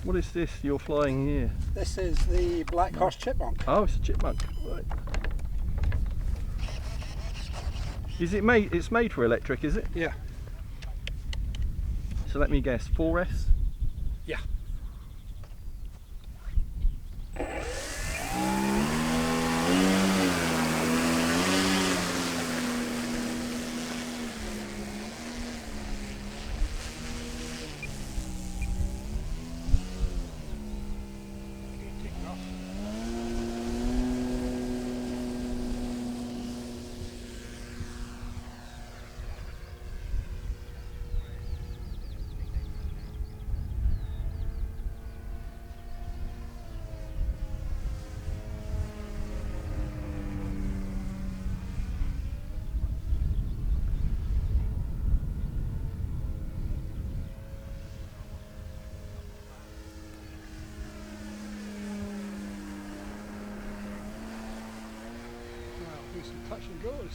What is this you're flying here? This is the Blackhorse Chipmunk. Oh, it's a chipmunk. Right. Is it made? It's made for electric, is it? Yeah. So let me guess, 4S? Yeah. Do some touch and goes.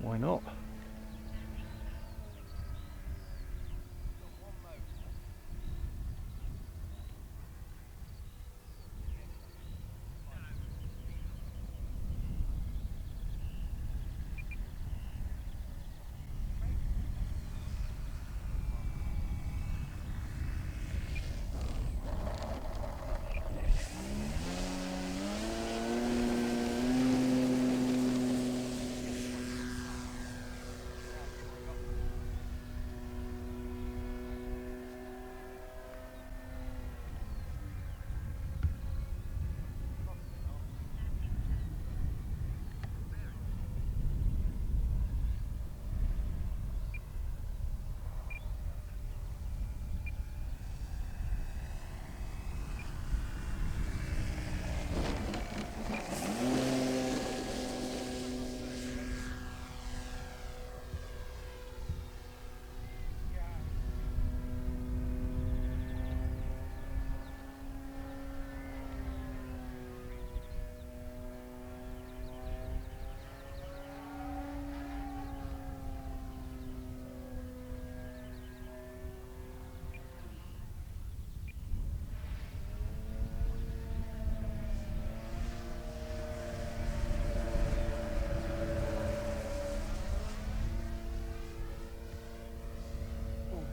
Why not?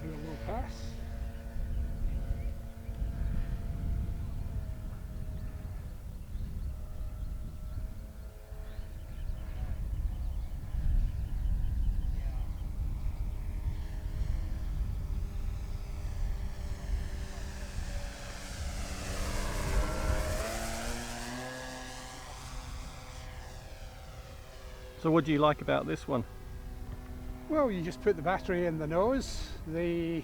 Do a low pass. So what do you like about this one? Well, you just put the battery in the nose. The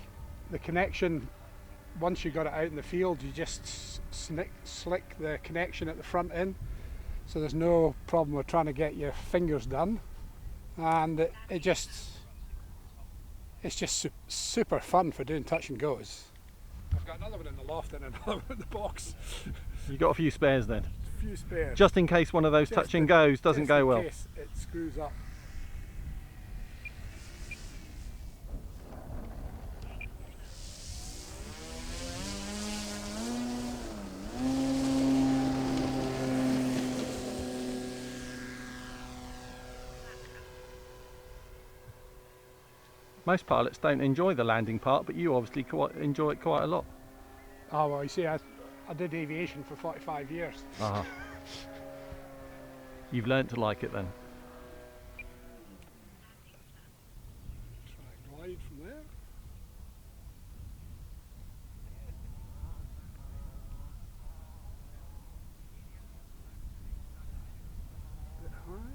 connection, once you got it out in the field, you just slick the connection at the front end, so there's no problem with trying to get your fingers done, and it's just super fun for doing touch and goes. I've got another one in the loft and another one in the box. You got a few spares then? A few spares. Just in case one of those touch and goes doesn't go well. Just in case it screws up. Most pilots don't enjoy the landing part, but you obviously enjoy it quite a lot. Oh well, you see, I did aviation for 45 years. Uh-huh. You've learnt to like it then. Try glide from there. Bit high.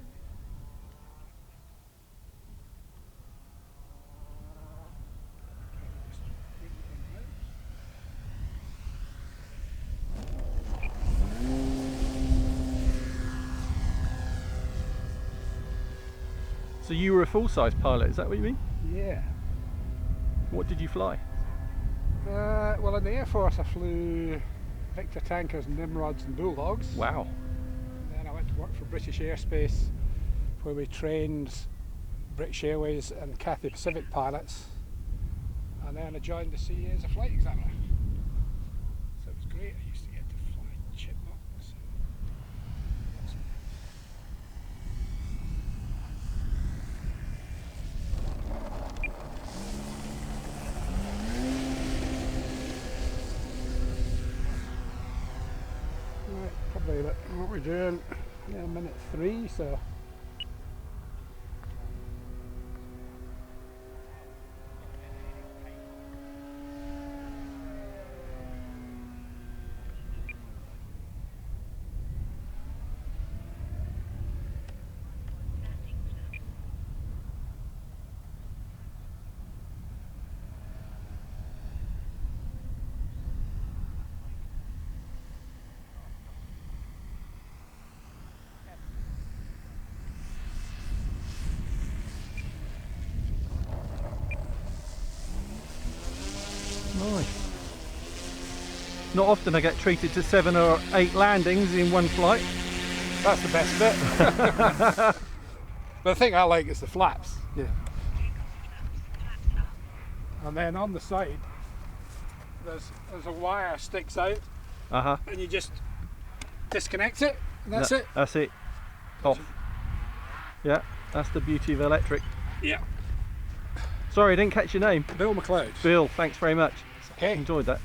So you were a full-size pilot, is that what you mean? Yeah. What did you fly? Well, in the Air Force I flew Victor tankers, Nimrods and Bulldogs. Wow. And then I went to work for British Airspace, where we trained British Airways and Cathay Pacific pilots. And then I joined the CA as a flight examiner. great. I used to get to fly chipmunks. Right, probably what we're doing, yeah, minute 3, so. Nice. Not often I get treated to 7 or 8 landings in one flight. That's the best bit. But the thing I like is the flaps. Yeah. And then on the side, there's a wire sticks out, Uh-huh. and you just disconnect it, and that's it. That's it. Off. Yeah, that's the beauty of electric. Yeah. Sorry, I didn't catch your name. Bill McCloud. Bill, thanks very much. Okay. Enjoyed that.